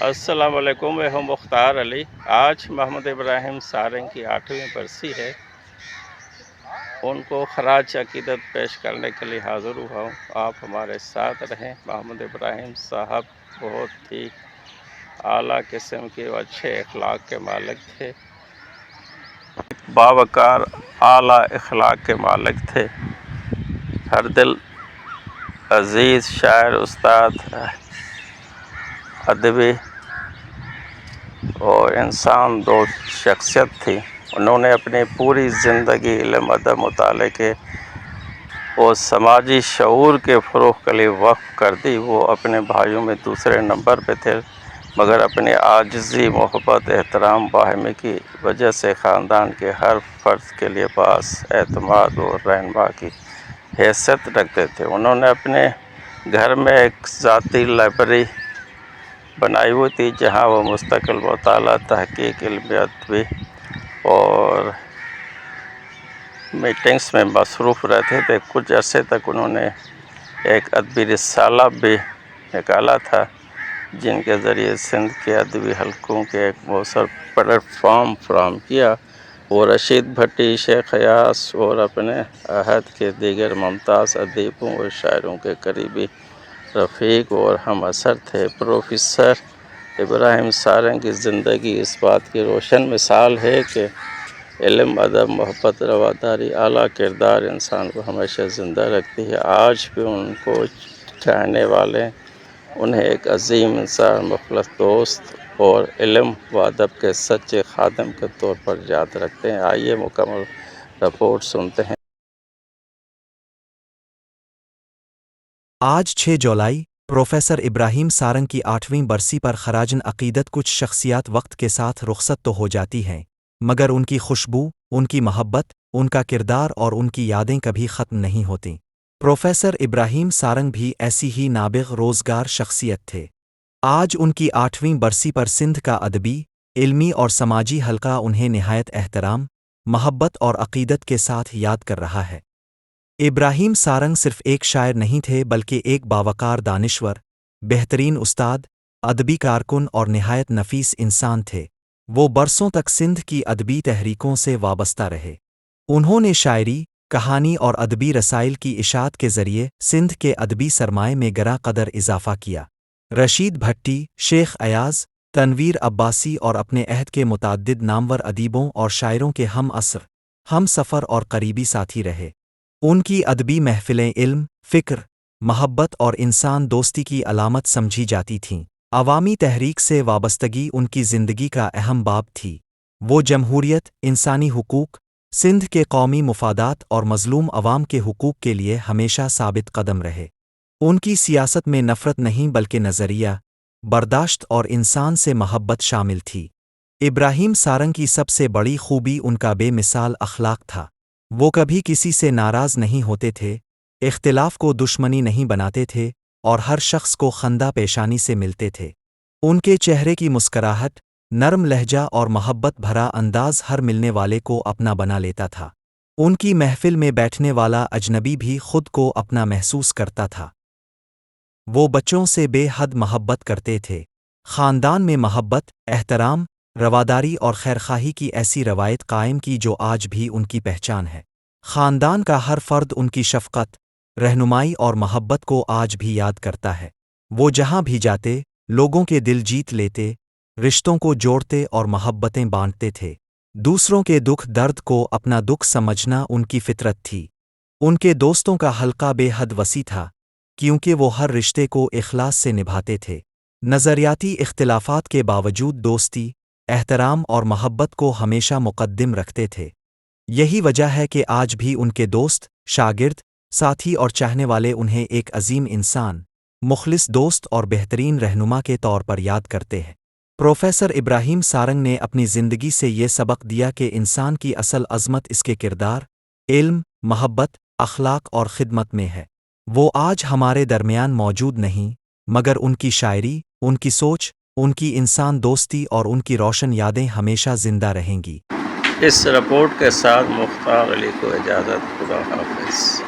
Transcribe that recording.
السلام علیکم، میں ہوں مختار علی۔ آج محمد ابراہیم سارنگ کی 8ویں برسی ہے۔ ان کو خراج عقیدت پیش کرنے کے لیے حاضر ہوا ہوں۔ آپ ہمارے ساتھ رہیں۔ محمد ابراہیم صاحب بہت ہی اعلیٰ قسم کے و اچھے اخلاق کے مالک تھے، باوقار اعلیٰ اخلاق کے مالک تھے، ہر دل عزیز شاعر، استاد، ادبی اور انسان دوست شخصیت تھی۔ انہوں نے اپنی پوری زندگی علم، ادب، مطالعے کے اور سماجی شعور کے فروغ کے لیے وقف کر دی۔ وہ اپنے بھائیوں میں دوسرے نمبر پہ تھے، مگر اپنی عاجزی، محبت، احترام، باہمی کی وجہ سے خاندان کے ہر فرد کے لیے باعث اعتماد اور رہنما کی حیثیت رکھتے تھے۔ انہوں نے اپنے گھر میں ایک ذاتی لائبریری بنائی ہوئی تھی، جہاں وہ مستقل مطالعہ، تحقیق، علمی، ادبی اور میٹنگز میں مصروف رہتے تھے۔ کچھ عرصے تک انہوں نے ایک ادبی رسالہ بھی نکالا تھا، جن کے ذریعے سندھ کے ادبی حلقوں کے ایک مؤثر پلیٹ فارم فراہم کیا۔ وہ رشید بھٹی، شیخ ایاز اور اپنے عہد کے دیگر ممتاز ادیبوں اور شاعروں کے قریبی رفیق اور ہم اثر تھے۔ پروفیسر ابراہیم سارنگ کی زندگی اس بات کی روشن مثال ہے کہ علم، ادب، محبت، رواداری، اعلیٰ کردار انسان کو ہمیشہ زندہ رکھتی ہے۔ آج بھی ان کو چاہنے والے انہیں ایک عظیم انسان، مخلص دوست اور علم و ادب کے سچے خادم کے طور پر یاد رکھتے ہیں۔ آئیے مکمل رپورٹ سنتے ہیں۔ آج 6 جولائی پروفیسر ابراہیم سارنگ کی 8ویں برسی پر خراجِ عقیدت کچھ شخصیات وقت کے ساتھ رخصت تو ہو جاتی ہیں، مگر ان کی خوشبو، ان کی محبت، ان کا کردار اور ان کی یادیں کبھی ختم نہیں ہوتیں۔ پروفیسر ابراہیم سارنگ بھی ایسی ہی نابغ روزگار شخصیت تھے۔ آج ان کی 8ویں برسی پر سندھ کا ادبی، علمی اور سماجی حلقہ انہیں نہایت احترام، محبت اور عقیدت کے ساتھ یاد کر رہا ہے۔ ابراہیم سارنگ صرف ایک شاعر نہیں تھے، بلکہ ایک باوقار دانشور، بہترین استاد، ادبی کارکن اور نہایت نفیس انسان تھے۔ وہ برسوں تک سندھ کی ادبی تحریکوں سے وابستہ رہے۔ انہوں نے شاعری، کہانی اور ادبی رسائل کی اشاعت کے ذریعے سندھ کے ادبی سرمائے میں گراں قدر اضافہ کیا۔ رشید بھٹی، شیخ ایاز، تنویر عباسی اور اپنے عہد کے متعدد نامور ادیبوں اور شاعروں کے ہم عصر، ہم سفر اور قریبی ساتھی رہے۔ ان کی ادبی محفلیں علم، فکر، محبت اور انسان دوستی کی علامت سمجھی جاتی تھیں۔ عوامی تحریک سے وابستگی ان کی زندگی کا اہم باب تھی۔ وہ جمہوریت، انسانی حقوق، سندھ کے قومی مفادات اور مظلوم عوام کے حقوق کے لیے ہمیشہ ثابت قدم رہے۔ ان کی سیاست میں نفرت نہیں بلکہ نظریہ، برداشت اور انسان سے محبت شامل تھی۔ ابراہیم سارنگ کی سب سے بڑی خوبی ان کا بے مثال اخلاق تھا۔ وہ کبھی کسی سے ناراض نہیں ہوتے تھے، اختلاف کو دشمنی نہیں بناتے تھے اور ہر شخص کو خندہ پیشانی سے ملتے تھے۔ ان کے چہرے کی مسکراہٹ، نرم لہجہ اور محبت بھرا انداز ہر ملنے والے کو اپنا بنا لیتا تھا۔ ان کی محفل میں بیٹھنے والا اجنبی بھی خود کو اپنا محسوس کرتا تھا۔ وہ بچوں سے بے حد محبت کرتے تھے۔ خاندان میں محبت، احترام، رواداری اور خیرخواہی کی ایسی روایت قائم کی جو آج بھی ان کی پہچان ہے۔ خاندان کا ہر فرد ان کی شفقت، رہنمائی اور محبت کو آج بھی یاد کرتا ہے۔ وہ جہاں بھی جاتے، لوگوں کے دل جیت لیتے، رشتوں کو جوڑتے اور محبتیں بانٹتے تھے۔ دوسروں کے دکھ درد کو اپنا دکھ سمجھنا ان کی فطرت تھی۔ ان کے دوستوں کا حلقہ بے حد وسیع تھا، کیونکہ وہ ہر رشتے کو اخلاص سے نبھاتے تھے۔ نظریاتی اختلافات کے باوجود دوستی، احترام اور محبت کو ہمیشہ مقدم رکھتے تھے۔ یہی وجہ ہے کہ آج بھی ان کے دوست، شاگرد، ساتھی اور چاہنے والے انہیں ایک عظیم انسان، مخلص دوست اور بہترین رہنما کے طور پر یاد کرتے ہیں۔ پروفیسر ابراہیم سارنگ نے اپنی زندگی سے یہ سبق دیا کہ انسان کی اصل عظمت اس کے کردار، علم، محبت، اخلاق اور خدمت میں ہے۔ وہ آج ہمارے درمیان موجود نہیں، مگر ان کی شاعری، ان کی سوچ، ان کی انسان دوستی اور ان کی روشن یادیں ہمیشہ زندہ رہیں گی۔ اس رپورٹ کے ساتھ مختار علی کو اجازت۔ خدا حافظ۔